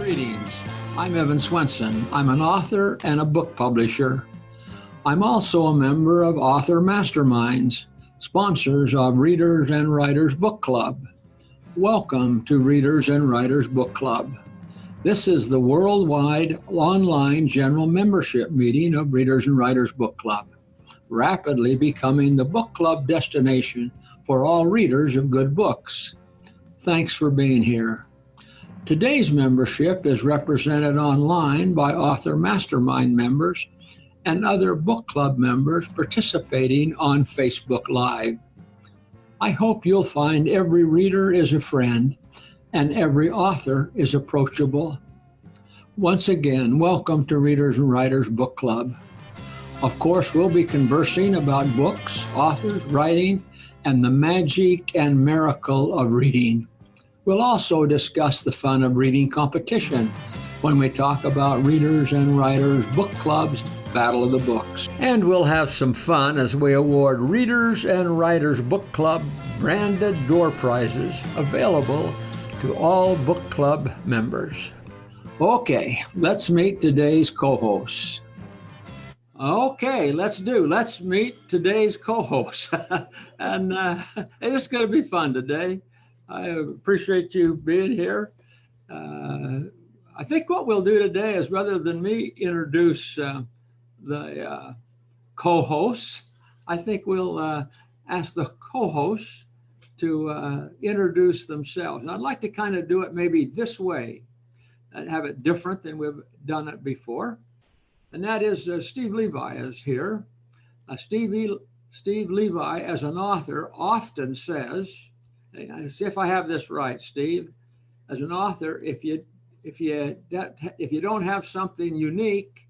Greetings. I'm Evan Swenson. I'm an author and a book publisher. I'm also a member of Author Masterminds, sponsors of Readers and Writers Book Club. Welcome to Readers and Writers Book Club. This is the worldwide online general membership meeting of Readers and Writers Book Club, rapidly becoming the book club destination for all readers of good books. Thanks for being here. Today's membership is represented online by Author Mastermind members and other book club members participating on Facebook Live. I hope you'll find every reader is a friend and every author is approachable. Once again, welcome to Readers and Writers Book Club. Of course, we'll be conversing about books, authors, writing, and the magic and miracle of reading. We'll also discuss the fun of reading competition when we talk about Readers and Writers Book Club's Battle of the Books. And we'll have some fun as we award Readers and Writers Book Club branded door prizes available to all book club members. Okay, let's meet today's co-hosts. Okay, let's meet today's co-hosts. And it's going to be fun today. I appreciate you being here. I think what we'll do today is, rather than me introduce the co-hosts, I think we'll ask the co-hosts to introduce themselves. And I'd like to kind of do it maybe this way, and have it different than we've done it before. And that is Steve Levi is here. Steve Levi, as an author, often says, see if I have this right, Steve. As an author, if you don't have something unique,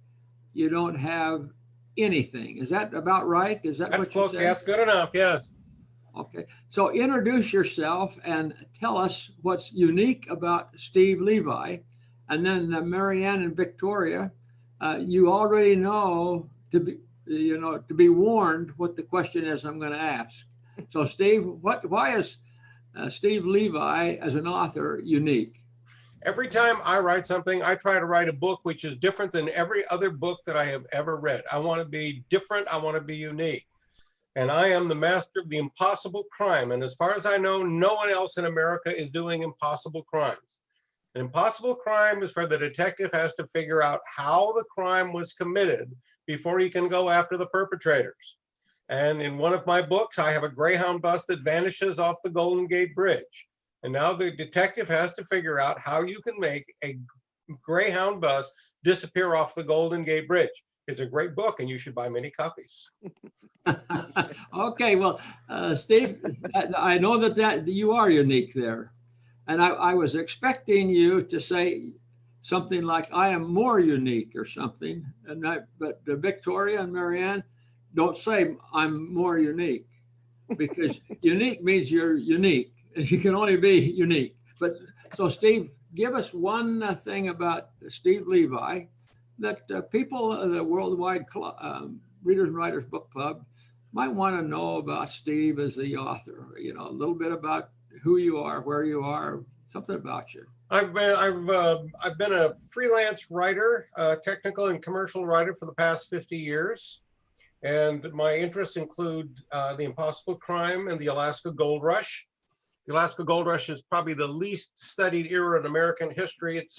you don't have anything. Is that about right? Is that what you said? That's good enough. Yes. Okay. So introduce yourself and tell us what's unique about Steve Levi, and then Marianne and Victoria. You already know to be warned what the question is I'm going to ask. So Steve, why is Steve Levi as an author unique? Every time I write something, I try to write a book which is different than every other book that I have ever read. I want to be different. I want to be unique. And I am the master of the impossible crime. And as far as I know, no one else in America is doing impossible crimes. An impossible crime is where the detective has to figure out how the crime was committed before he can go after the perpetrators. And in one of my books, I have a Greyhound bus that vanishes off the Golden Gate Bridge. And now the detective has to figure out how you can make a Greyhound bus disappear off the Golden Gate Bridge. It's a great book, and you should buy many copies. Okay, well, Steve, I know that you are unique there. And I was expecting you to say something like, I am more unique or something. But Victoria and Marianne, don't say I'm more unique, because unique means you're unique and you can only be unique. But so Steve, give us one thing about Steve Levi that people of the worldwide Readers and Writers Book Club might want to know about Steve as the author. A little bit about who you are, where you are, something about you. I've been a freelance writer, technical and commercial writer for the past 50 years. And my interests include the Impossible Crime and the Alaska Gold Rush. The Alaska Gold Rush is probably the least studied era in American history. It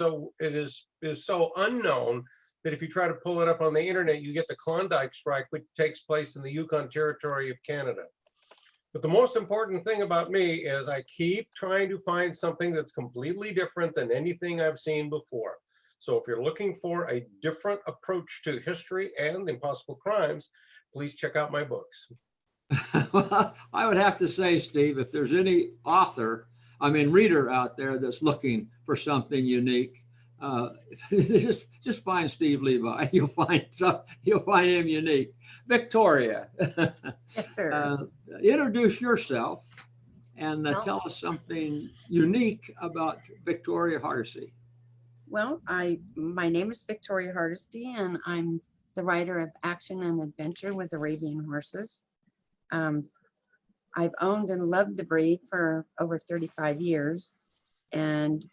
is so unknown that if you try to pull it up on the internet, you get the Klondike strike, which takes place in the Yukon Territory of Canada. But the most important thing about me is I keep trying to find something that's completely different than anything I've seen before. So if you're looking for a different approach to history and impossible crimes, please check out my books. Well, I would have to say, Steve, if there's any reader out there that's looking for something unique, just find Steve Levi. You'll find him unique. Victoria, Yes, sir. Introduce yourself and tell us something unique about Victoria Hardesty. Well, my name is Victoria Hardesty, and I'm the writer of Action and Adventure with Arabian Horses. I've owned and loved the breed for over 35 years. And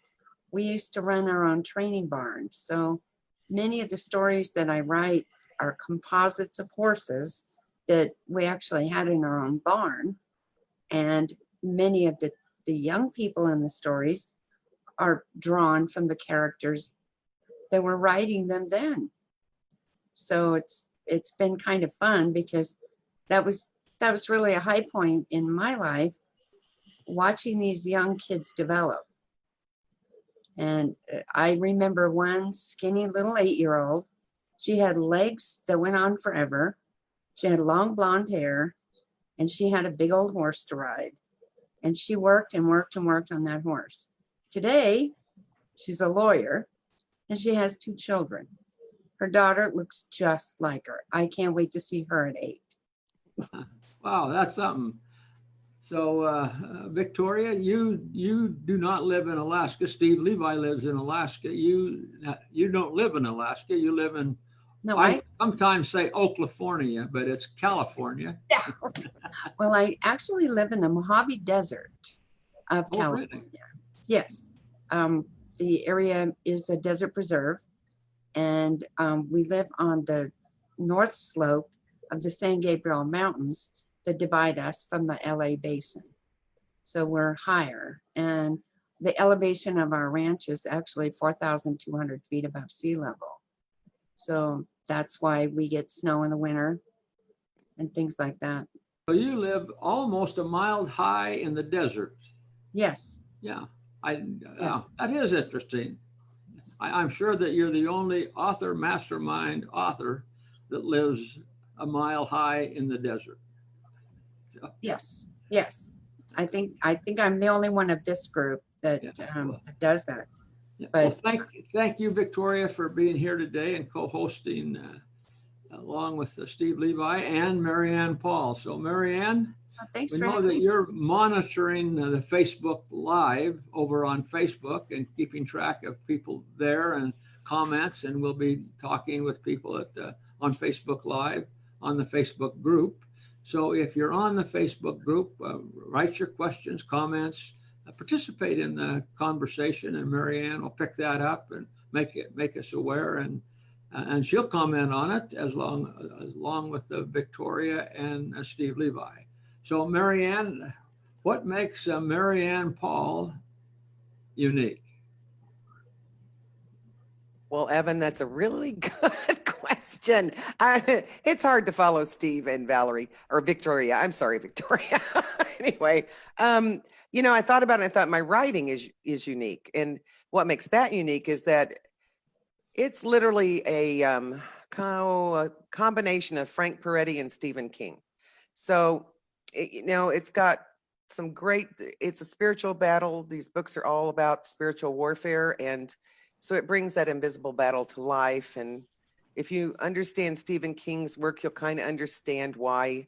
we used to run our own training barns. So many of the stories that I write are composites of horses that we actually had in our own barn. And many of the young people in the stories are drawn from the characters that were writing them then. So it's been kind of fun because that was really a high point in my life, watching these young kids develop. And I remember one skinny little 8-year-old. She had legs that went on forever. She had long blonde hair, and she had a big old horse to ride. And she worked and worked and worked on that horse. Today, she's a lawyer, and she has 2 children. Her daughter looks just like her. I can't wait to see her at 8. Wow, that's something. So, Victoria, you do not live in Alaska. Steve Levi lives in Alaska. You don't live in Alaska. You live in, No, I sometimes say Oklafornia, but it's California. Yeah. Well, I actually live in the Mojave Desert of California. Really? Yes. The area is a desert preserve, and we live on the north slope of the San Gabriel Mountains that divide us from the LA basin. So we're higher, and the elevation of our ranch is actually 4,200 feet above sea level. So that's why we get snow in the winter and things like that. So you live almost a mile high in the desert. Yes. Yeah, Yes. that is interesting. I'm sure that you're the only mastermind author that lives a mile high in the desert. Yes. Yes. I think I'm the only one of this group that, that does that. Yeah. But Well, thank you, Victoria, for being here today and co-hosting along with Steve Levi and Marianne Paul. So, Marianne, thanks we for know having that me. you're monitoring the Facebook Live over on Facebook and keeping track of people there and comments, and we'll be talking with people on Facebook Live on the Facebook group. So if you're on the Facebook group, write your questions, comments, participate in the conversation, and Marianne will pick that up and make us aware, and she'll comment on it as long with Victoria and Steve Levi. So Marianne, what makes Marianne Paul unique? Well, Evan, that's a really good question. It's hard to follow Steve and Valerie, or Victoria. I'm sorry, Victoria. Anyway, I thought about it. I thought my writing is unique, and what makes that unique is that it's literally a combination of Frank Peretti and Stephen King. So, it's got some great. It's a spiritual battle. These books are all about spiritual warfare, and so it brings that invisible battle to life. And if you understand Stephen King's work, you'll kind of understand why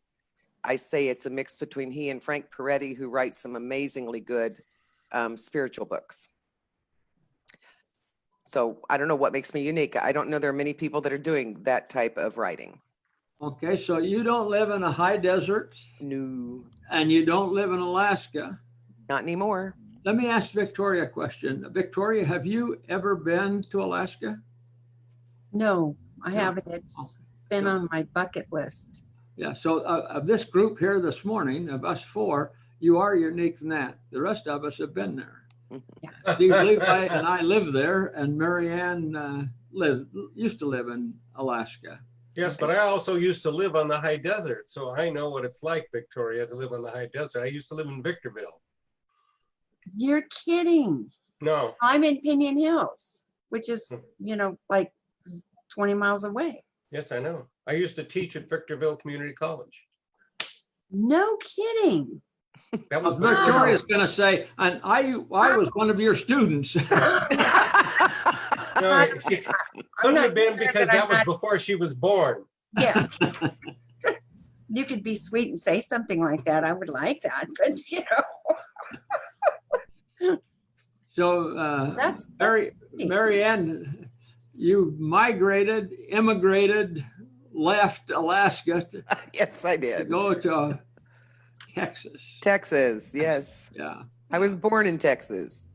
I say it's a mix between he and Frank Peretti, who writes some amazingly good spiritual books. So I don't know what makes me unique. I don't know there are many people that are doing that type of writing. Okay, so you don't live in a high desert. No. And you don't live in Alaska. Not anymore. Let me ask Victoria a question. Victoria, have you ever been to Alaska? No, I haven't. It's been on my bucket list. Yeah, so of this group here this morning, of us 4, you are unique in that. The rest of us have been there. Yeah. Steve Levi and I live there, and Marianne used to live in Alaska. Yes, but I also used to live on the high desert, so I know what it's like, Victoria, to live on the high desert. I used to live in Victorville. You're kidding. No. I'm in Pinion Hills, which is, like 20 miles away. Yes, I know. I used to teach at Victorville Community College. No kidding. That was Victoria's going to say, and I was one of your students. No, it couldn't have been because that was before she was born. Yeah. You could be sweet and say something like that. I would like that, but So, that's Marianne, you immigrated, left Alaska. Yes, I To did. go to Texas. Texas, yes. Yeah. I was born in Texas.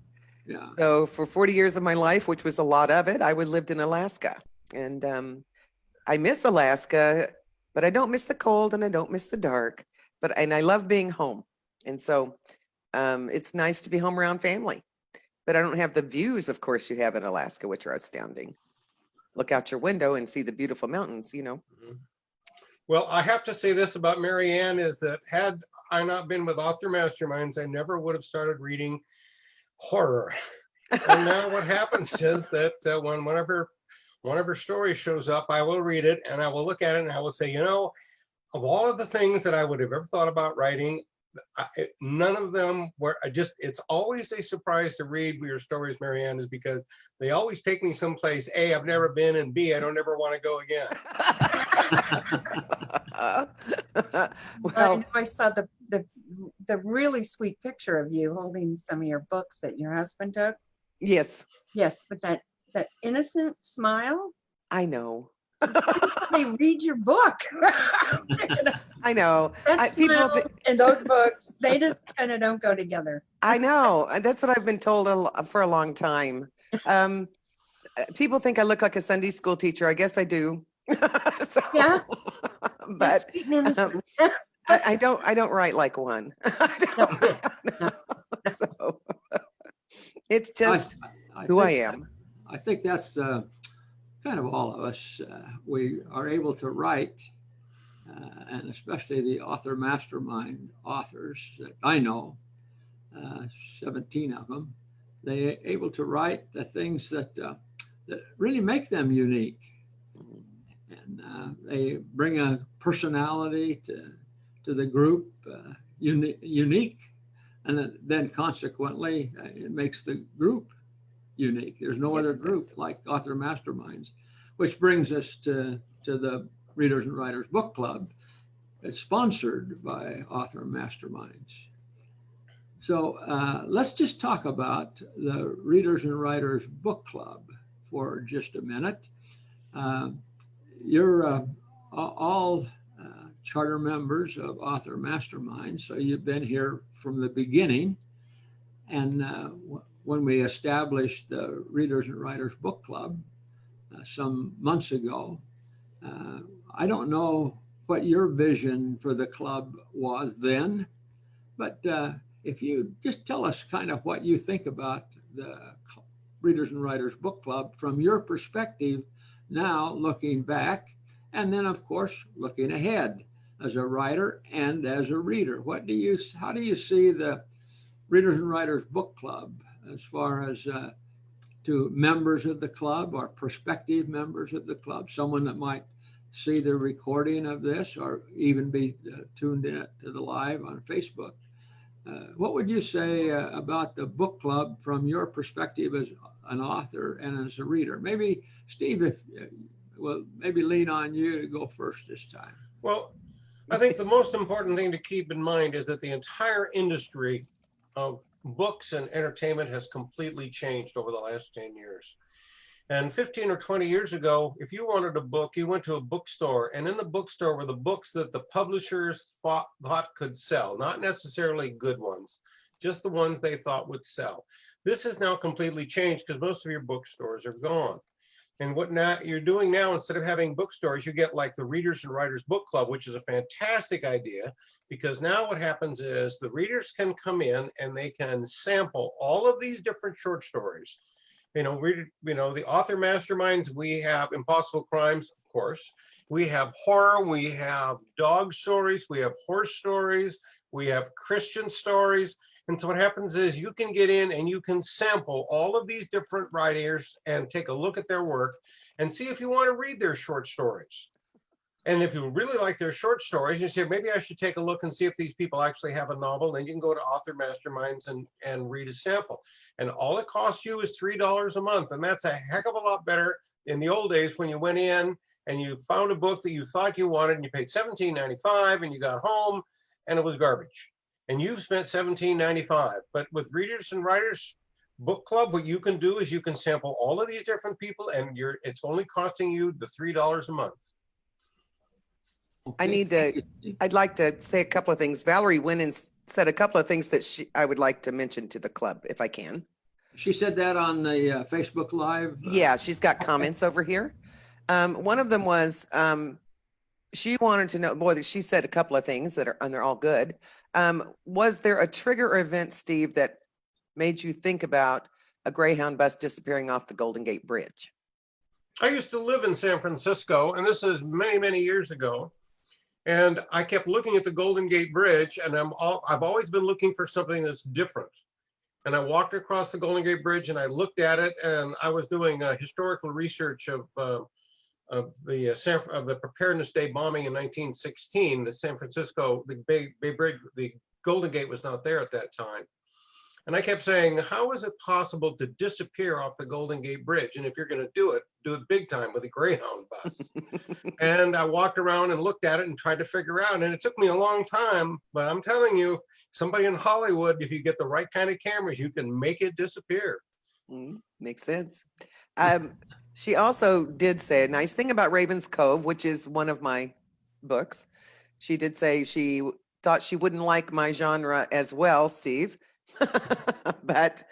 Yeah. So for 40 years of my life, which was a lot of it, I lived in Alaska. And I miss Alaska, but I don't miss the cold and I don't miss the dark. And I love being home. And so it's nice to be home around family. But I don't have the views, of course, you have in Alaska, which are astounding. Look out your window and see the beautiful mountains, you know. Well, I have to say this about Mary Ann is that had I not been with Author Masterminds, I never would have started reading horror. And now what happens is that when one of her stories shows up, I will read it and I will look at it and I will say, you know, of all of the things that I would have ever thought about writing, none of them were it's always a surprise to read your stories, Marianne, is because they always take me someplace, A, I've never been, and B, I don't ever want to go again. Well, I saw the really sweet picture of you holding some of your books that your husband took. Yes. Yes, but that innocent smile. I know. They read your book. I know. People and those books, they just kind of don't go together. I know. That's what I've been told for a long time. People think I look like a Sunday school teacher. I guess I do. So, yeah. But I don't write like one. No. So it's just who I am. I think that's kind of all of us. We are able to write, and especially the author mastermind authors that I know, 17 of them, they're able to write the things that really make them unique. And they bring a personality to the group, unique, and then consequently it makes the group unique. There's no other group like Author Masterminds, which brings us to the Readers and Writers Book Club. It's sponsored by Author Masterminds. So let's just talk about the Readers and Writers Book Club for just a minute. You're all charter members of Author Masterminds, so you've been here from the beginning. And when we established the Readers and Writers Book Club some months ago, I don't know what your vision for the club was then, but if you just tell us kind of what you think about the Readers and Writers Book Club from your perspective now, looking back, and then of course looking ahead as a writer and as a reader. How do you see the Readers and Writers Book Club as far as to members of the club or prospective members of the club, someone that might see the recording of this or even be tuned in to the live on Facebook? What would you say about the book club from your perspective as an author and as a reader? Maybe Steve, maybe lean on you to go first this time. Well, I think the most important thing to keep in mind is that the entire industry of books and entertainment has completely changed over the last 10 years. And 15 or 20 years ago, if you wanted a book, you went to a bookstore, and in the bookstore were the books that the publishers thought could sell, not necessarily good ones, just the ones they thought would sell. This has now completely changed because most of your bookstores are gone. And what you're doing now, instead of having bookstores, you get like the Readers and Writers Book Club, which is a fantastic idea, because now what happens is the readers can come in and they can sample all of these different short stories. The Author Masterminds, we have Impossible Crimes, of course. We have horror, we have dog stories, we have horse stories, we have Christian stories. And so what happens is you can get in and you can sample all of these different writers and take a look at their work and see if you want to read their short stories. And if you really like their short stories, you say, maybe I should take a look and see if these people actually have a novel. Then you can go to Author Masterminds and read a sample. And all it costs you is $3 a month. And that's a heck of a lot better in the old days when you went in and you found a book that you thought you wanted and you paid $17.95 and you got home and it was garbage. And you've spent $17.95. But with Readers and Writers Book Club, what you can do is you can sample all of these different people and it's only costing you the $3 a month. Okay. I'd like to say a couple of things. Valerie went and said a couple of things that I would like to mention to the club, if I can. She said that on the Facebook Live. Yeah, she's got comments over here. One of them was she wanted to know, boy, she said a couple of things that are, and they're all good. Was there a trigger event, Steve, that made you think about a Greyhound bus disappearing off the Golden Gate Bridge? I used to live in San Francisco, and this is many, many years ago. And I kept looking at the Golden Gate Bridge, and I've always been looking for something that's different. And I walked across the Golden Gate Bridge, and I looked at it, and I was doing historical research of the Preparedness Day bombing in 1916. The San Francisco, the Bay Bridge, the Golden Gate was not there at that time. And I kept saying, how is it possible to disappear off the Golden Gate Bridge? And if you're going to do it big time with a Greyhound bus. And I walked around and looked at it and tried to figure out. And it took me a long time, but I'm telling you, somebody in Hollywood, if you get the right kind of cameras, you can make it disappear. Makes sense. She also did say a nice thing about Raven's Cove, which is one of my books. She did say she thought she wouldn't like my genre as well, Steve. But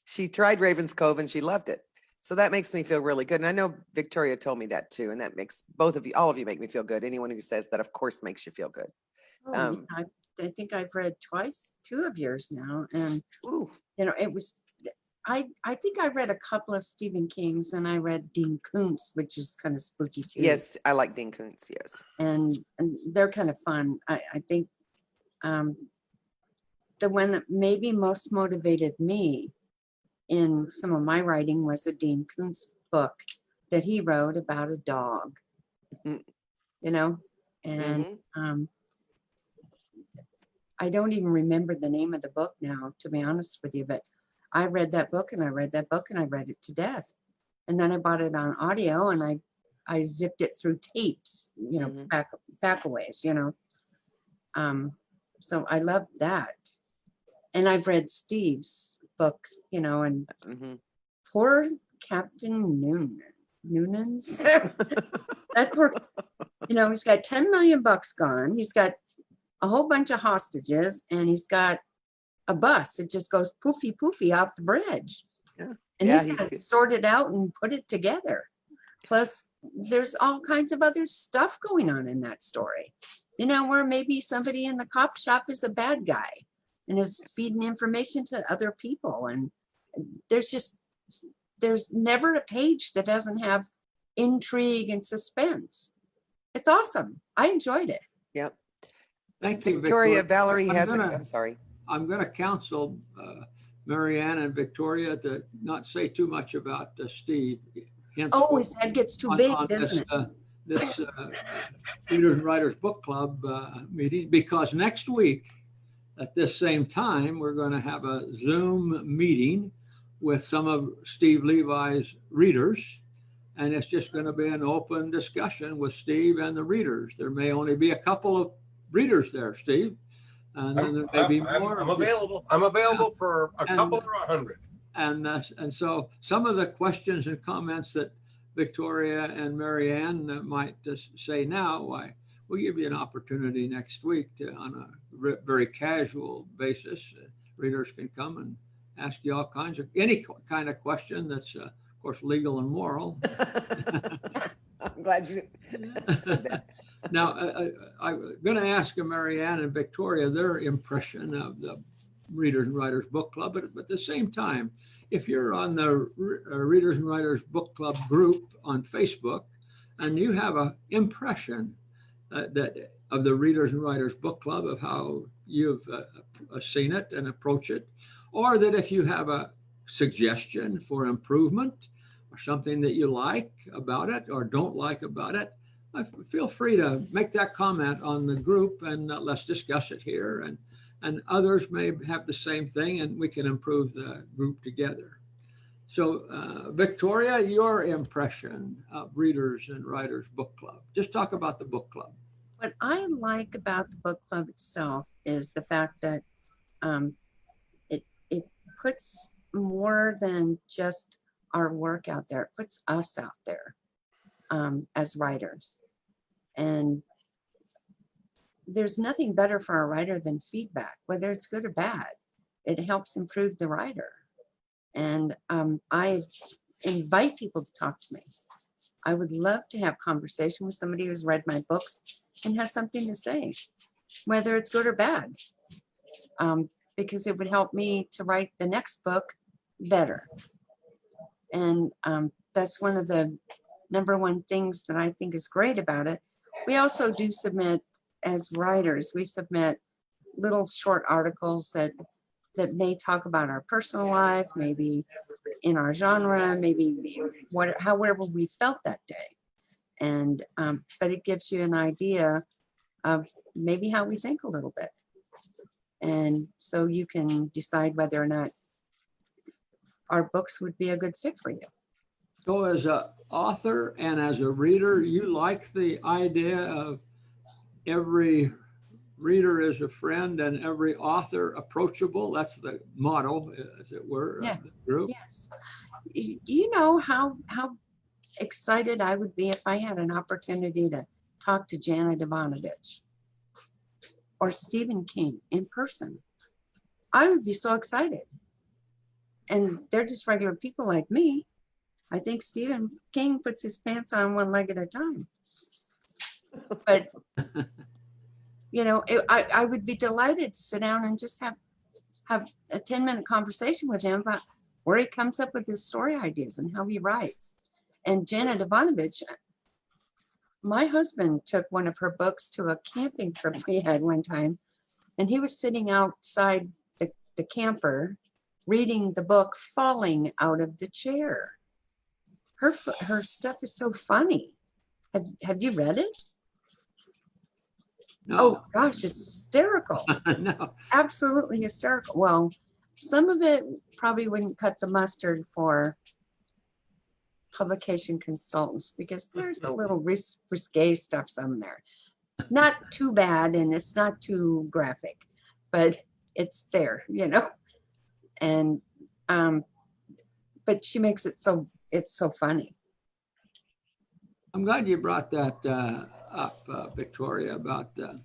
she tried Raven's Cove and she loved it. So that makes me feel really good. And I know Victoria told me that too. And that makes both of you, all of you make me feel good. Anyone who says that, of course, makes you feel good. Oh, yeah, I think I've read two of yours now. And, Ooh. you know, it was, I think I read a couple of Stephen King's, and I read Dean Koontz, which is kind of spooky too. Yes, I like Dean Koontz, yes. And they're kind of fun. I think the one that maybe most motivated me in some of my writing was a Dean Koontz book that he wrote about a dog, you know, and I don't even remember the name of the book now, to be honest with you, but I read that book and I read that book and I read it to death. And then I bought it on audio and I zipped it through tapes, you know, back a ways, you know. So I loved that. And I've read Steve's book, you know, and poor Captain Noonan's. That poor, you know, he's got 10 million bucks gone. He's got a whole bunch of hostages, and he's got a bus that just goes poofy poofy off the bridge. Yeah. And he's got to sort it out and put it together. Plus, there's all kinds of other stuff going on in that story. You know, where maybe somebody in the cop shop is a bad guy and is feeding information to other people. And there's never a page that doesn't have intrigue and suspense. It's awesome. I enjoyed it. Yep. Thank you, Victoria. Valerie I'm has gonna, I'm sorry. I'm going to counsel Marianne and Victoria to not say too much about Steve. Oh, his head gets too big, doesn't it? This Readers and Writers Book Club meeting, because next week at this same time, we're going to have a Zoom meeting with some of Steve Levi's readers. And it's just going to be an open discussion with Steve and the readers. There may only be a couple of readers there, Steve. And then there may be more. I'm available. I'm available for a couple or 100. And so some of the questions and comments that Victoria and Marianne might just say now, we'll give you an opportunity next week to, on a very casual basis, readers can come and ask you all kinds of, any kind of question that's, of course, legal and moral. I'm glad you said that. Now, I'm going to ask Marianne and Victoria their impression of the Readers and Writers Book Club, but at the same time, if you're on the Readers and Writers Book Club group on Facebook and you have an impression that of the Readers and Writers Book Club, of how you've seen it and approach it, or that if you have a suggestion for improvement or something that you like about it or don't like about it, feel free to make that comment on the group, and let's discuss it here. And others may have the same thing, and we can improve the group together. So Victoria, your impression of Readers and Writers Book Club. Just talk about the book club. What I like about the book club itself is the fact that it puts more than just our work out there. It puts us out there as writers. And there's nothing better for a writer than feedback, whether it's good or bad. It helps improve the writer. And I invite people to talk to me. I would love to have conversation with somebody who's read my books and has something to say, whether it's good or bad, because it would help me to write the next book better. And that's one of the #1 things that I think is great about it. We also do submit, as writers, we submit little short articles that may talk about our personal life, maybe in our genre, maybe however we felt that day. And but it gives you an idea of maybe how we think a little bit. And so you can decide whether or not our books would be a good fit for you. So as an author and as a reader, you like the idea of every reader is a friend and every author approachable? That's the motto, as it were, Yeah. of the group. Yes. Do you know how excited I would be if I had an opportunity to talk to Janet Ivanovich or Stephen King in person? I would be so excited. And they're just regular people like me. I think Stephen King puts his pants on one leg at a time. But, you know, I would be delighted to sit down and just have a 10-minute conversation with him about where he comes up with his story ideas and how he writes. And Janet Ivanovich, my husband took one of her books to a camping trip we had one time, and he was sitting outside the camper reading the book, falling out of the chair. Her stuff is so funny. Have you read it? No. Oh gosh, it's hysterical. No. Absolutely hysterical. Well, some of it probably wouldn't cut the mustard for publication consultants because there's a little risque stuff some there. Not too bad and it's not too graphic, but it's there, you know. And but she makes it so it's so funny. I'm glad you brought that up, Victoria, about the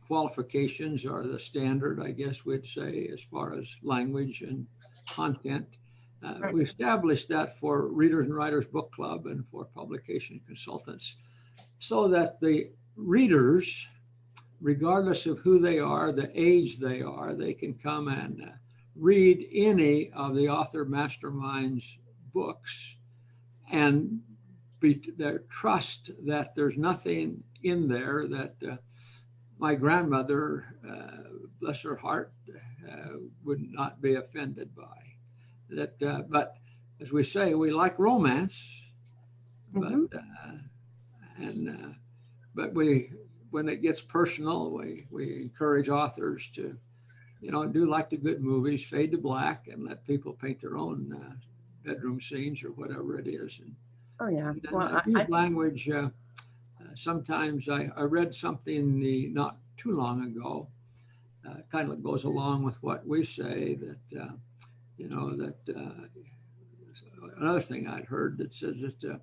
qualifications or the standard, I guess we'd say, as far as language and content. Right. We established that for Readers and Writers Book Club and for publication consultants so that the readers, regardless of who they are, the age they are, they can come and read any of the Author Masterminds books and trust that there's nothing in there that my grandmother, bless her heart, would not be offended by. But as we say, we like romance, but when it gets personal, we encourage authors to, do like the good movies, fade to black, and let people paint their own bedroom scenes or whatever it is. Oh yeah. And Well, use language. Sometimes I read something not too long ago, kind of goes along with what we say, that another thing I'd heard that says that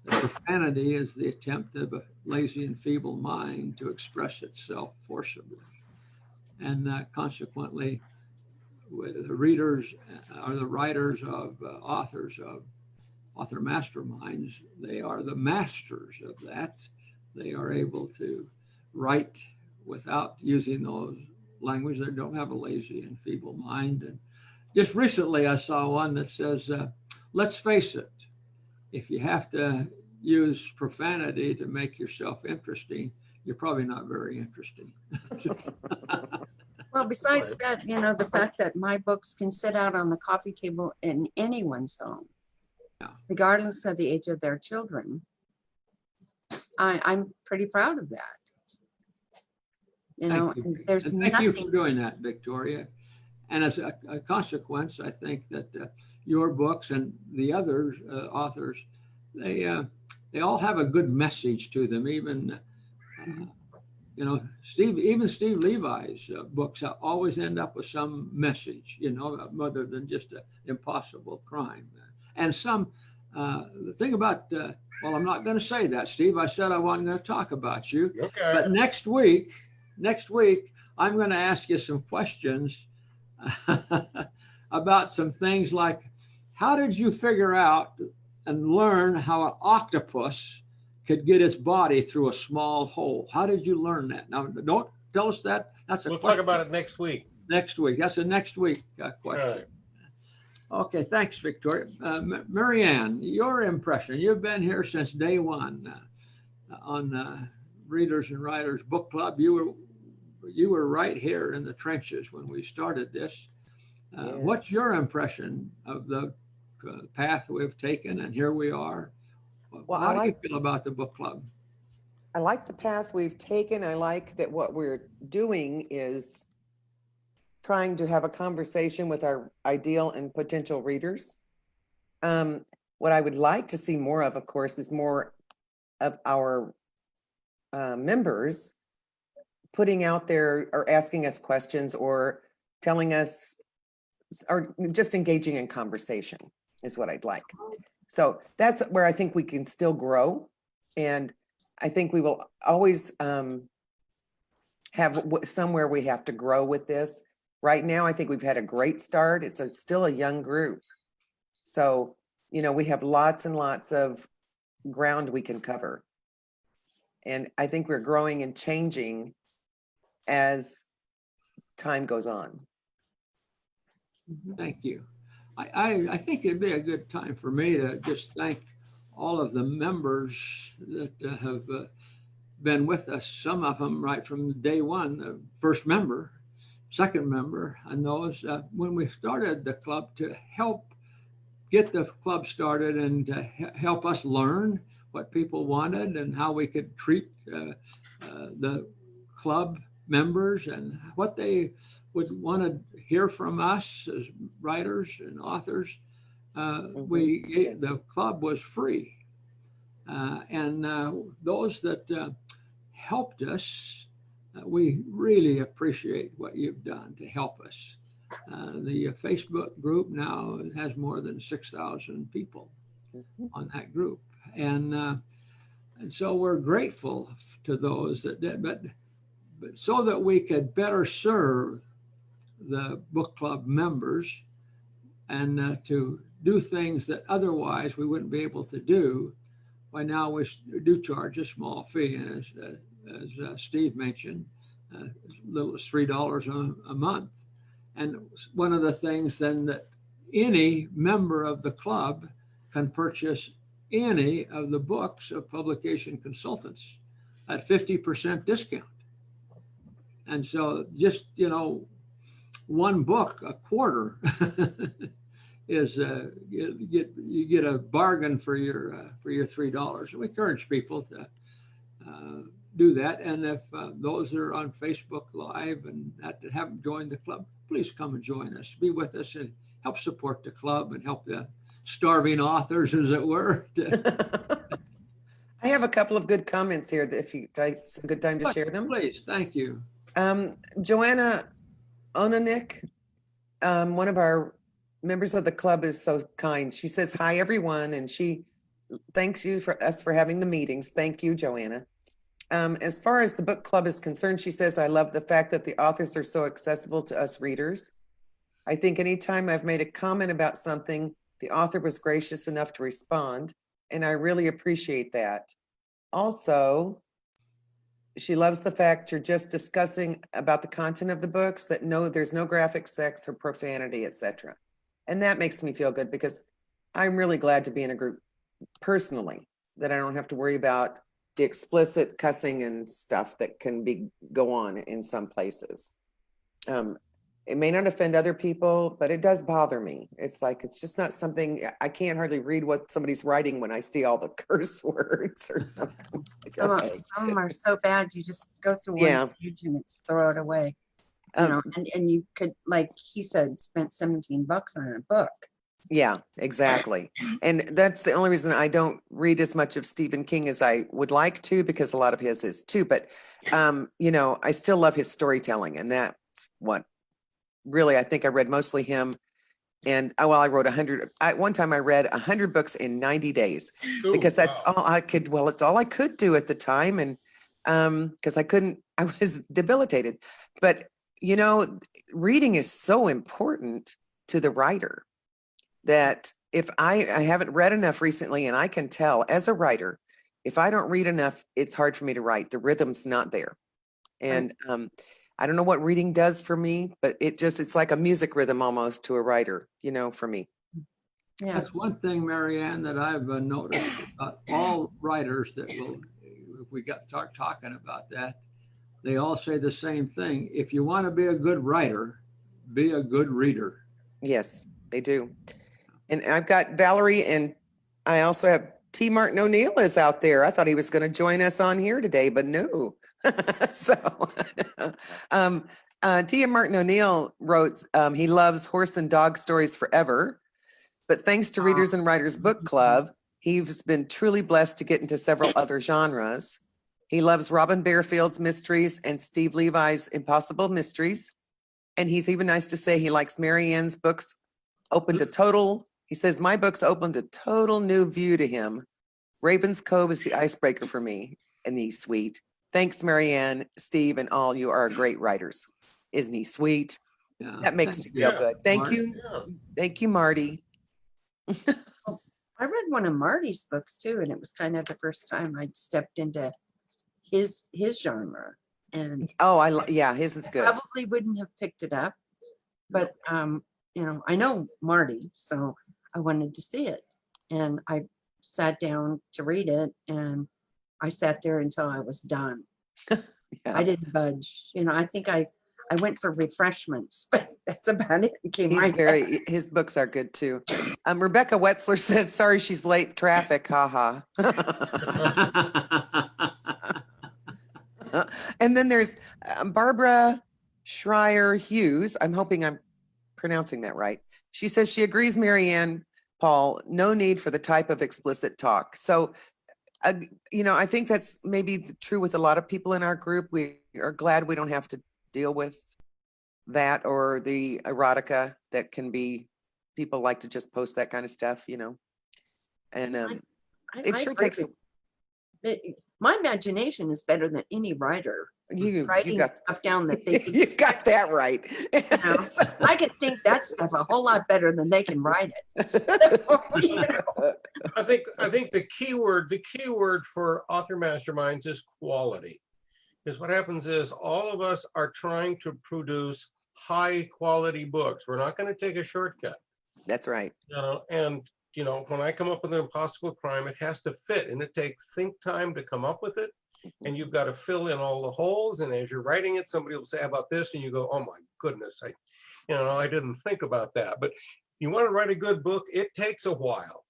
profanity is the attempt of a lazy and feeble mind to express itself forcibly. And consequently, the readers or the writers of authors of Author Masterminds, they are the masters of that. They are able to write without using those language. They don't have a lazy and feeble mind. And just recently I saw one that says, let's face it, if you have to use profanity to make yourself interesting, you're probably not very interesting. well, besides that, the fact that my books can sit out on the coffee table in anyone's home, yeah, regardless of the age of their children, I'm pretty proud of that. There's and thank you for doing that, Victoria. And as a consequence, I think that your books and the other authors, they all have a good message to them. Even Steve Levi's books always end up with some message, other than just an impossible crime. And the thing about, well, I'm not going to say that, Steve. I said I wasn't going to talk about you. Okay. But next week, I'm going to ask you some questions about some things like, how did you figure out and learn how an octopus could get its body through a small hole? How did you learn that? Now, don't tell us that. That's a We'll question. talk about it next week. Next week. That's a next week question. Right. Okay, thanks, Victoria. Marianne, your impression. You've been here since day one on Readers and Writers Book Club. You were right here in the trenches when we started this. Yes. What's your impression of the path we've taken, and here we are? Well, How do you feel about the book club? I like the path we've taken. I like that what we're doing is trying to have a conversation with our ideal and potential readers. What I would like to see more of course, is more of our members putting out there or asking us questions or telling us or just engaging in conversation is what I'd like. So that's where I think we can still grow. And I think we will always have somewhere we have to grow with this. Right now, I think we've had a great start. It's still a young group. So, you know, we have lots and lots of ground we can cover. And I think we're growing and changing as time goes on. Thank you. I think it'd be a good time for me to just thank all of the members that have been with us. Some of them right from day one, the first member, second member, and those when we started the club to help get the club started and to help us learn what people wanted and how we could treat the club members and what they would want to hear from us as writers and authors. Yes. The club was free. And those that helped us, we really appreciate what you've done to help us. The Facebook group now has more than 6,000 people on that group. And so we're grateful to those that did, but so that we could better serve the book club members and to do things that otherwise we wouldn't be able to do. By now we do charge a small fee, and as Steve mentioned, as little as $3 a month. And one of the things then that any member of the club can purchase any of the books of Publication Consultants at 50% discount. And so just, you know, one book a quarter is you get a bargain for your $3. We encourage people to do that. And if those are on Facebook Live and that haven't joined the club, please come and join us. Be with us and help support the club and help the starving authors, as it were. I have a couple of good comments here that if it's a good time to share them. Please, thank you. Joanna Onanik, one of our members of the club, is so kind. She says, hi, everyone. And she thanks you for us for having the meetings. Thank you, Joanna. As far as the book club is concerned, she says, I love the fact that the authors are so accessible to us readers. I think anytime I've made a comment about something, the author was gracious enough to respond, and I really appreciate that. Also, she loves the fact you're just discussing about the content of the books, that there's no graphic sex or profanity, etc. And that makes me feel good because I'm really glad to be in a group personally that I don't have to worry about the explicit cussing and stuff that can go on in some places. It may not offend other people, but it does bother me. It's like, it's just not something, I can't hardly read what somebody's writing when I see all the curse words or something. Like, okay. Some are so bad, you just go through one page and it's throw it away. You know, and you could, like he said, spent $17 on a book. Yeah, exactly. And that's the only reason I don't read as much of Stephen King as I would like to, because a lot of his is too, but you know, I still love his storytelling, and that's what really, I think I read mostly him. And I wrote 100. One time I read 100 books in 90 days because that's all I could. Well, it's all I could do at the time. And because I was debilitated. But, you know, reading is so important. to the writer. That if I haven't read enough recently, and I can tell as a writer, if I don't read enough, it's hard for me to write. The rhythm's not there. And I don't know what reading does for me, but it's like a music rhythm almost to a writer, for me. Yeah. That's one thing, Marianne, that I've noticed about all writers that will, if we start talking about that, they all say the same thing. If you want to be a good writer, be a good reader. Yes, they do. And I've got Valerie, and I also have T. Martin O'Neill is out there. I thought he was going to join us on here today, but no. So T. Martin O'Neill wrote, he loves horse and dog stories forever. But thanks to Readers and Writers Book Club, he's been truly blessed to get into several other genres. He loves Robin Barefield's mysteries and Steve Levi's impossible mysteries. And he's even nice to say he likes Marianne's books he says, my books opened a total new view to him. Raven's Cove is the icebreaker for me. And he's sweet. Thanks, Marianne, Steve, and all. You are great writers. Isn't he sweet? Yeah, That makes me feel good. Thank you. Yeah. Thank you, Marty. I read one of Marty's books too, and it was kind of the first time I'd stepped into his genre, and Oh, yeah, his is good. probably wouldn't have picked it up, but I know Marty, so I wanted to see it, and I sat down to read it, and I sat there until I was done. Yeah. I didn't budge. I think I went for refreshments, but that's about it. It came right back. His books are good too. Rebecca Wetzler says, sorry, she's late. Traffic. Haha. And then there's Barbara Schreier Hughes. I'm hoping I'm pronouncing that right. She says she agrees, Marianne, Paul, no need for the type of explicit talk. So, I think that's maybe true with a lot of people in our group. We are glad we don't have to deal with that or the erotica that can be, people like to just post that kind of stuff, and it sure agree takes with- my imagination is better than any writer writing got stuff down that they can you got that right. I can think that stuff a whole lot better than they can write it. I think the key word for author masterminds is quality. Because what happens is all of us are trying to produce high quality books. We're not going to take a shortcut. That's right. And when I come up with an impossible crime, it has to fit, and it takes think time to come up with it. And you've got to fill in all the holes. And as you're writing it, somebody will say, how about this? And you go, oh my goodness, I didn't think about that. But you want to write a good book, it takes a while.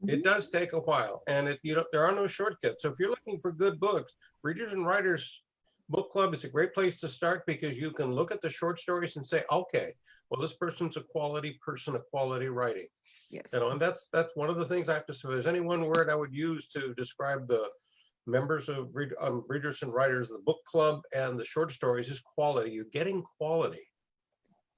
It does take a while, and there are no shortcuts. So if you're looking for good books, Readers and Writers Book Club is a great place to start, because you can look at the short stories and say, okay, well, this person's a quality person, a quality writing. Yes. And that's one of the things I have to say. If there's any one word I would use to describe the members of Readers and Writers, the book club, and the short stories is quality. You're getting quality.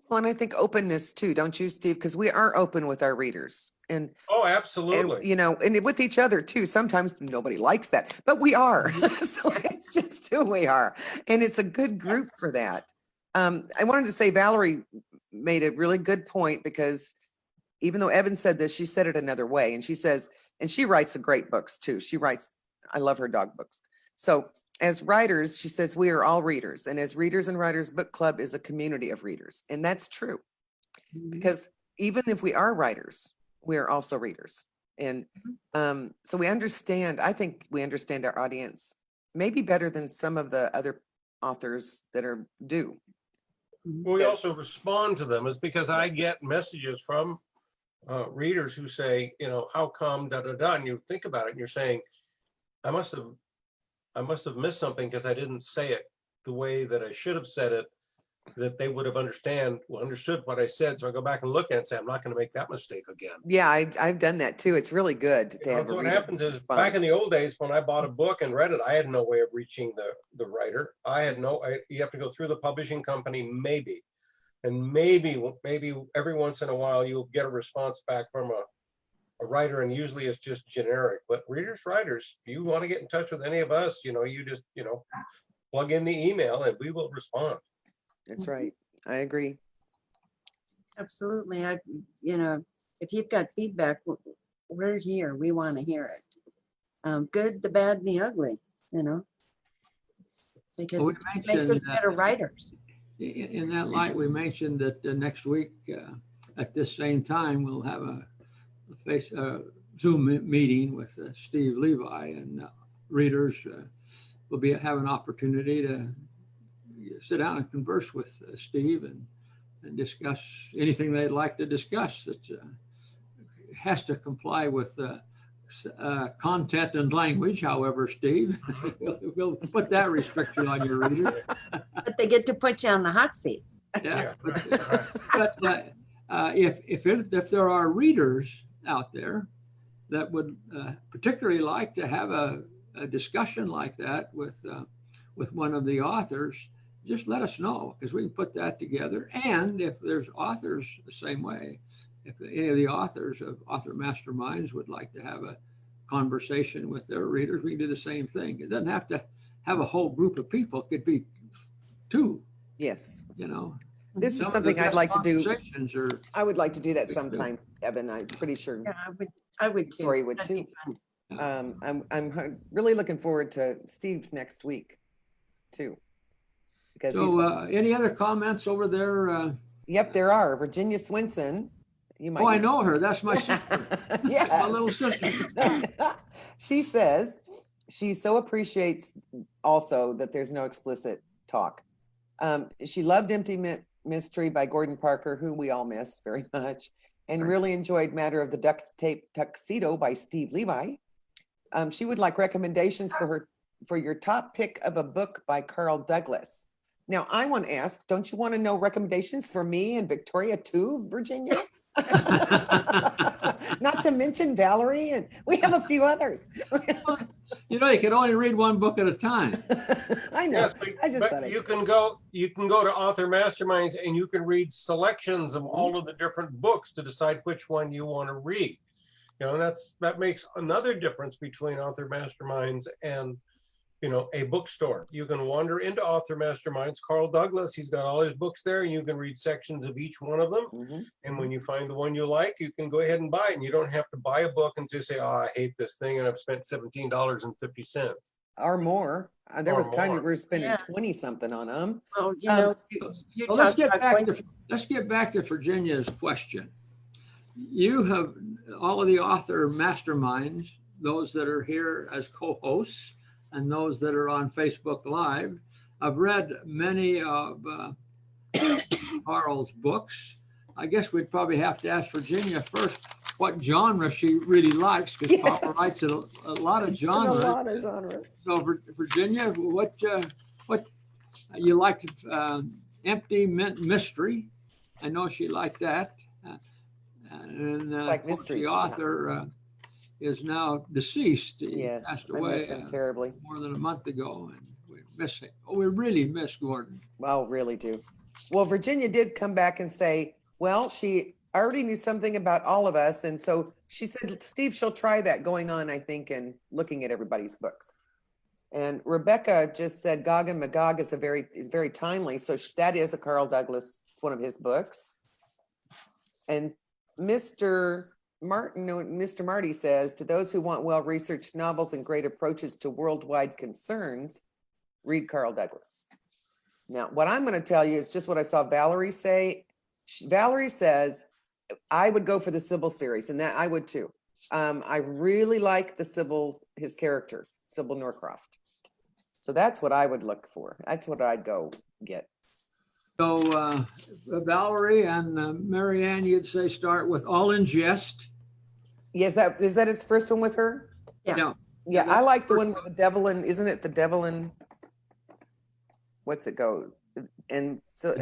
Well, and I think openness too, don't you, Steve? Because we are open with our readers, and oh, absolutely, and with each other too. Sometimes nobody likes that, but we are. So it's just who we are, and it's a good group for that. I wanted to say Valerie made a really good point, because even though Evan said this, she said it another way, and she says, and she writes some great books too. I love her dog books. So as writers, she says, we are all readers. And as Readers and Writers Book Club is a community of readers. And that's true, because even if we are writers, we are also readers. And so I think we understand our audience maybe better than some of the other authors that do. We also respond to them, is because I get messages from readers who say, how come da-da-da, and you think about it and you're saying, I must have missed something because I didn't say it the way that I should have said it, that they would have understood what I said. So I go back and look at it and say, I'm not going to make that mistake again. Yeah, I've done that too. It's really good to have. So what happens is, back in the old days when I bought a book and read it, I had no way of reaching the writer. You have to go through the publishing company, maybe. And maybe every once in a while you'll get a response back from a writer, and usually it's just generic. But writers, if you want to get in touch with any of us, you just plug in the email and we will respond. That's right. I agree. Absolutely. If you've got feedback, we're here. We want to hear it. Good, the bad, and the ugly, because Well, it just makes us better writers. In that light, we mentioned that next week at this same time, we'll have a Zoom meeting with Steve Levi, and readers will have an opportunity to sit down and converse with Steve and discuss anything they'd like to discuss that has to comply with content and language. However, Steve, we'll put that restriction on your readers. But they get to put you on the hot seat. Yeah, but if there are readers out there that would particularly like to have a discussion like that with one of the authors, just let us know, because we can put that together. And if there's authors the same way, if any of the authors of Author Masterminds would like to have a conversation with their readers, we can do the same thing. It doesn't have to have a whole group of people. It could be two. Yes. This is Some of something the I'd like to do. conversations are- I would like to do that sometime, Evan. I'm pretty sure Yeah, I would too. Victoria would That'd too. be fun. I'm really looking forward to Steve's next week too. Because So any other comments over there? yep, there are. Virginia Swinson. You might Oh, I know her. That's my sister. Yes. My little sister. She says she so appreciates also that there's no explicit talk. She loved Empty Mystery by Gordon Parker, who we all miss very much, and really enjoyed Matter of the Duct Tape Tuxedo by Steve Levi. She would like recommendations for your top pick of a book by Carl Douglas. Now, I want to ask, don't you want to know recommendations for me and Victoria too, Virginia? Not to mention Valerie, and we have a few others. You can only read one book at a time. I know. Yes, I just thought you can go to Author Masterminds and you can read selections of all of the different books to decide which one you want to read. That makes another difference between Author Masterminds and a bookstore. You can wander into Author Masterminds. Carl Douglas, he's got all his books there, and you can read sections of each one of them. Mhm. And when you find the one you like, you can go ahead and buy it. And you don't have to buy a book and just say, "Oh, I hate this thing, and I've spent $17.50." Or more. There Or was time we more. were spending Yeah. 20 something on them. Well, you Well, talked about let's get back to Virginia's question. You have all of the Author Masterminds, those that are here as co-hosts and those that are on Facebook Live. I've read many of Carl's books. I guess we'd probably have to ask Virginia first what genre she really likes, because Carl Yes. writes a lot of In a genres. lot of genres. So Virginia, what you liked? Empty Mystery. I know she liked that. And like of course, mysteries, the yeah. author is now deceased. He Yes, passed I away miss him terribly. more than a month ago, and we miss him. Oh, we really miss Gordon. Well, really do. Well, Virginia did come back and say, well, she already knew something about all of us. And so she said, Steve, she'll try that going on, I think, and looking at everybody's books. And Rebecca just said Gog and Magog is very timely. So that is a Carl Douglas. It's one of his books. And Mr. Marty says, to those who want well-researched novels and great approaches to worldwide concerns, read Carl Douglas. Now, what I'm going to tell you is just what I saw Valerie say. Valerie says, I would go for the Sybil series, and that I would too. I really like the Sybil, his character, Sybil Norcroft. So that's what I would look for. That's what I'd go get. So Valerie and Marianne, you'd say start with All in Jest. Yes, is that his first one with her? Yeah. Yeah, I like the one where the devil in, isn't it the devil in, what's it go? And so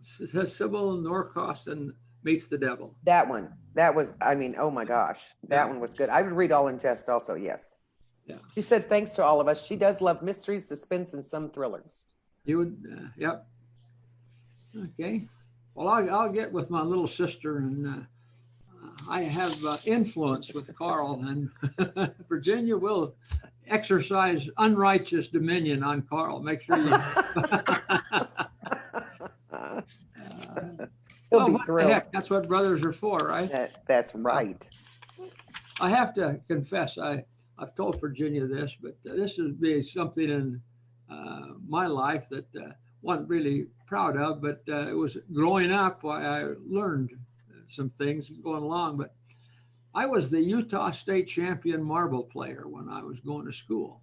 Sybil Norcroft and meets the devil. that one, oh my gosh, that one was good. I would read All in Jest also, yes. Yeah. She said, thanks to all of us. She does love mysteries, suspense, and some thrillers. You would, yep. Okay. Well, I'll get with my little sister, and I have influence with Carl, and Virginia will exercise unrighteous dominion on Carl. Make sure you. He'll Well, be what the thrilled. heck? That's what brothers are for, right? That's right. I have to confess, I've told Virginia this, but this is be something in my life that wasn't really proud of, but it was growing up. I learned some things going along, but I was the Utah State champion marble player when I was going to school.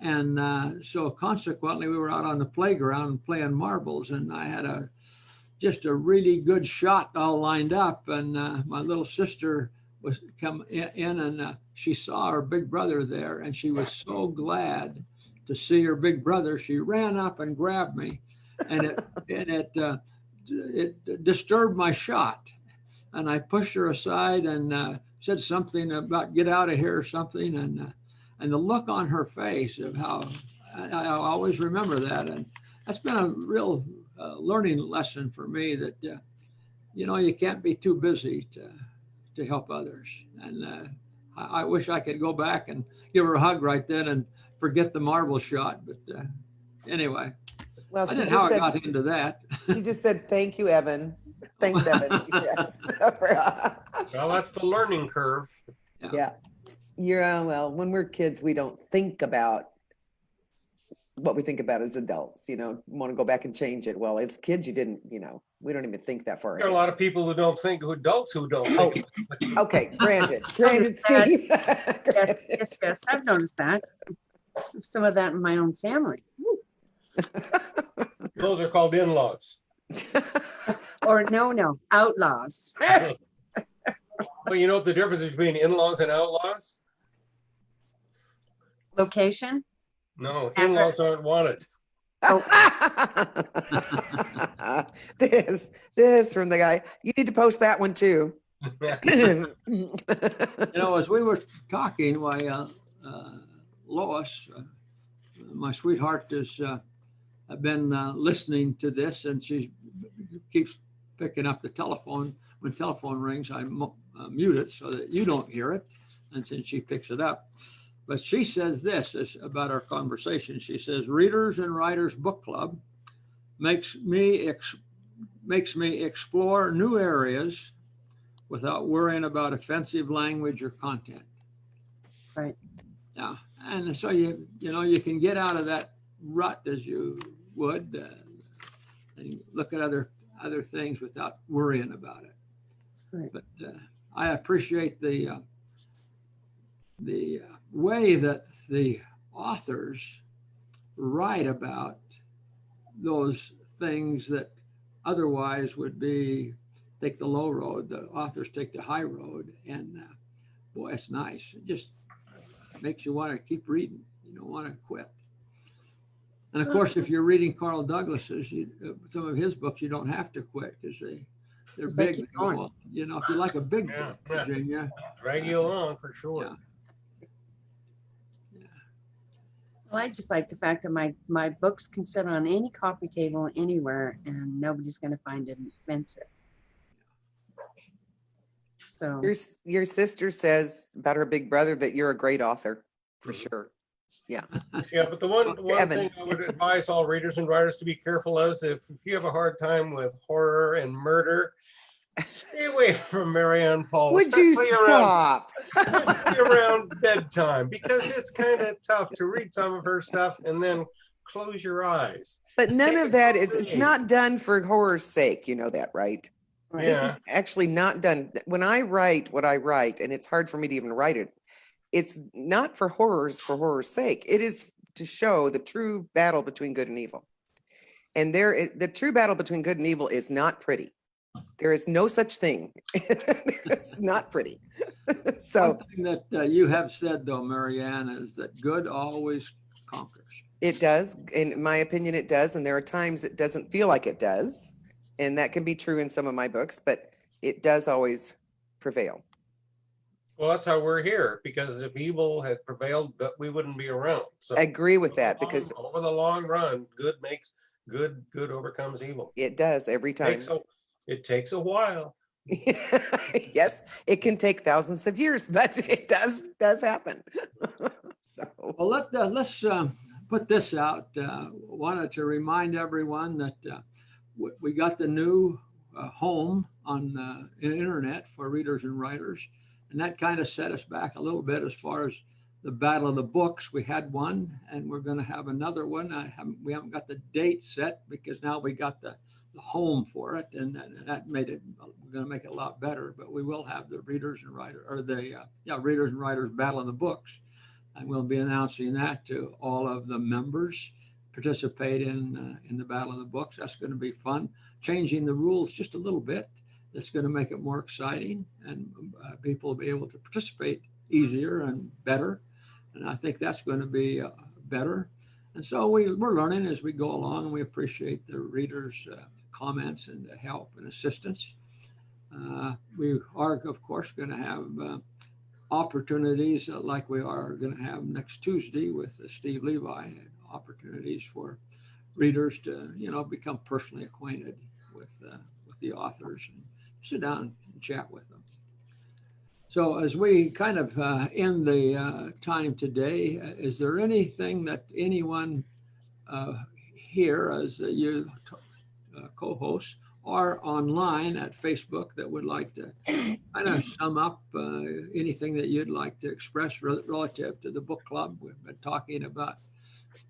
And so consequently, we were out on the playground playing marbles, and I had just a really good shot all lined up. And my little sister was come in and she saw her big brother there, and she was so glad to see her big brother. She ran up and grabbed me, and it disturbed my shot. And I pushed her aside and said something about get out of here or something. And the look on her face of how I always remember that. And that's been a real learning lesson for me that, you can't be too busy to help others. And I wish I could go back and give her a hug right then and forget the marble shot. But anyway, Well, I she don't know how just I said, got into that. she just said, thank you, Evan. Thanks, Evan, she says. Well, that's the learning curve. Yeah. Well, when we're kids, we don't think about what we think about as adults, want to go back and change it. Well, as kids, you didn't, we don't even think that far There are a ahead. lot of people who don't think, adults who don't think. Okay, granted, Steve. Yes, I've noticed that. Some of that in my own family. Those are called in-laws. Or no, outlaws. Well, you know what the difference between in-laws and outlaws? Location? No, in-laws aren't wanted. This from the guy. You need to post that one too. As we were talking, Lois, my sweetheart, has been listening to this, and she keeps picking up the telephone. When the telephone rings, I mute it so that you don't hear it, and then she picks it up. But she says this is about our conversation. She says, Readers and Writers Book Club makes me explore new areas without worrying about offensive language or content. Right. Yeah. And so you can get out of that rut as you would and look at other things without worrying about it. Right. But I appreciate the way that the authors write about those things that otherwise would be take the low road. The authors take the high road, and boy, it's nice. It just makes you want to keep reading. You don't want to quit. And of course, if you're reading Carl Douglas's, some of his books, you don't have to quit because they're big. keep going. Well, if you like a big book, Virginia, Drag you along for sure. Yeah. Well, I just like the fact that my books can sit on any coffee table anywhere and nobody's going to find it offensive. So Your sister says about her big brother that you're a great author, for sure. Yeah. Yeah, but the one Evan. thing I would advise all readers and writers to be careful of is if you have a hard time with horror and murder, stay away from Marianne Paul. Would you stop? Especially around bedtime, because it's kind of tough to read some of her stuff and then close your eyes. But none of that it's not done for horror's sake. You know that, right? Right. This is actually not done. When I write what I write, and it's hard for me to even write it, it's not for horror's sake. It is to show the true battle between good and evil. And the true battle between good and evil is not pretty. There is no such thing. It's not pretty. So one thing that you have said, though, Marianne, is that good always conquers. it does. In my opinion, it does. And there are times it doesn't feel like it does. And that can be true in some of my books, but it does always prevail. Well, that's how we're here, because if evil had prevailed, but we wouldn't be around. So I agree with that, because over the long run, good overcomes evil. it does every time. It takes a while. Yes, it can take thousands of years, but it does happen. So Well, let's put this out. Wanted to remind everyone that we got the new home on the internet for readers and writers. And that kind of set us back a little bit as far as the Battle of the Books. We had one, and we're going to have another one. We haven't got the date set because now we got the home for it, and that made it. We're going to make it a lot better. But we will have the readers and writers, or the readers and writers Battle of the Books, and we'll be announcing that to all of the members participate in the Battle of the Books. That's going to be fun. Changing the rules just a little bit. That's going to make it more exciting, and people will be able to participate easier and better. And I think that's going to be better. And so we're learning as we go along, and we appreciate the readers' comments and the help and assistance. We are, of course, going to have opportunities like we are going to have next Tuesday with Steve Levi, and opportunities for readers to, become personally acquainted with the authors and sit down and chat with them. So as we kind of end the time today, is there anything that anyone here, as you co-hosts, or online at Facebook, that would like to kind of sum up anything that you'd like to express relative to the book club? We've been talking about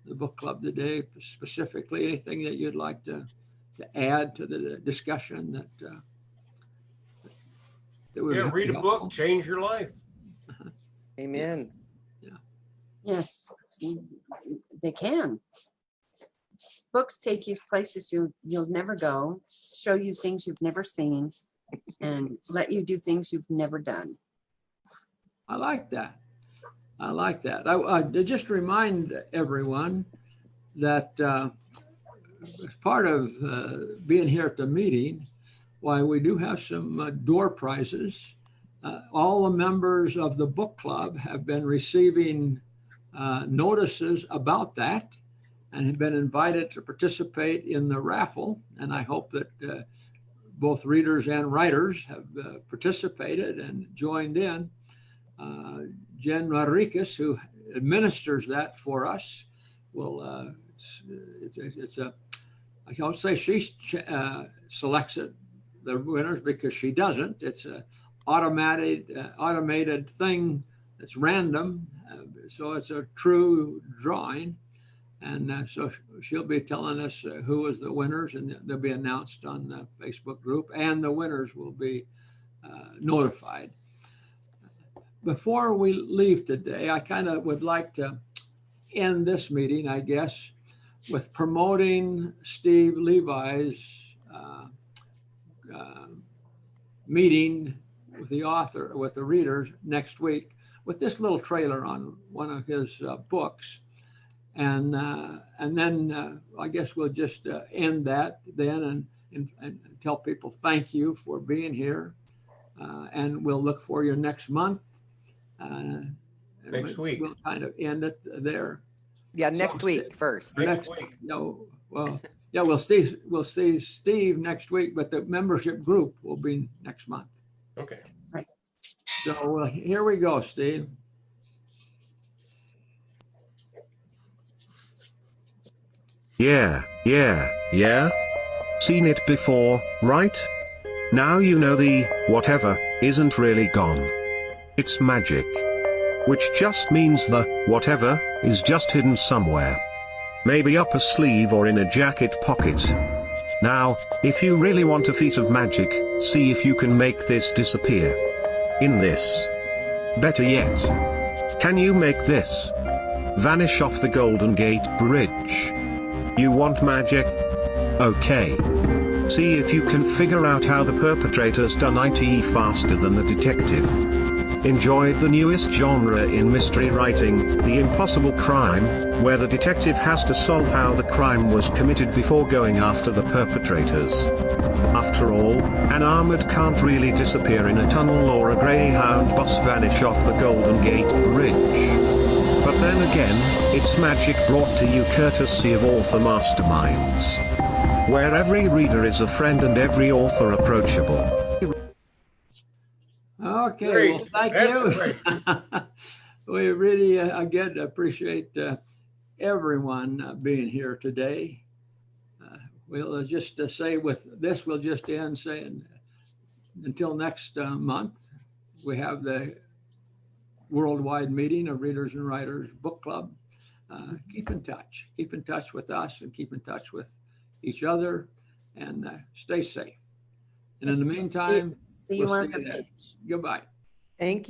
the book club today, specifically. Anything that you'd like to add to the discussion that would read a book, change your life. Amen. Yeah. Yes, they can. Books take you places you'll never go, show you things you've never seen, and let you do things you've never done. I like that. I just remind everyone that as part of being here at the meeting, why we do have some door prizes. All the members of the book club have been receiving notices about that and have been invited to participate in the raffle. And I hope that both readers and writers have participated and joined in. Jen Rodriguez, who administers that for us, will, I don't say she selects it, the winners, because she doesn't. It's a automated thing that's random. So it's a true drawing. And so she'll be telling us who is the winners, and they'll be announced on the Facebook group, and the winners will be notified. Before we leave today, I kind of would like to end this meeting, I guess, with promoting Steve Levi's meeting with the author, with the readers next week, with this little trailer on one of his books. And then I guess we'll just end that then and tell people thank you for being here. And we'll look for you next month. Next week. We'll kind of end it there. Yeah, next week first. Next week. We'll see Steve next week, but the membership group will be next month. Okay. Right. So here we go, Steve. Yeah. Seen it before, right? Now you know the whatever isn't really gone. It's magic. Which just means the whatever is just hidden somewhere. Maybe up a sleeve or in a jacket pocket. Now, if you really want a feat of magic, see if you can make this disappear. In this. Better yet. Can you make this vanish off the Golden Gate Bridge? You want magic? Okay. See if you can figure out how the perpetrator's done it faster than the detective. Enjoyed the newest genre in mystery writing, the impossible crime, where the detective has to solve how the crime was committed before going after the perpetrators. After all, an armored can't really disappear in a tunnel or a greyhound bus vanish off the Golden Gate Bridge. But then again, it's magic brought to you courtesy of Author Masterminds, where every reader is a friend and every author approachable. Okay, Great. well, thank That's you. great. We really, again, appreciate everyone being here today. we'll just say with this, we'll just end saying until next month, we have the worldwide meeting of Readers and Writers Book Club. Keep in touch. Keep in touch with us and keep in touch with each other, and stay safe. And in the meantime, See you we'll on see the you then. page. Goodbye. Thank you.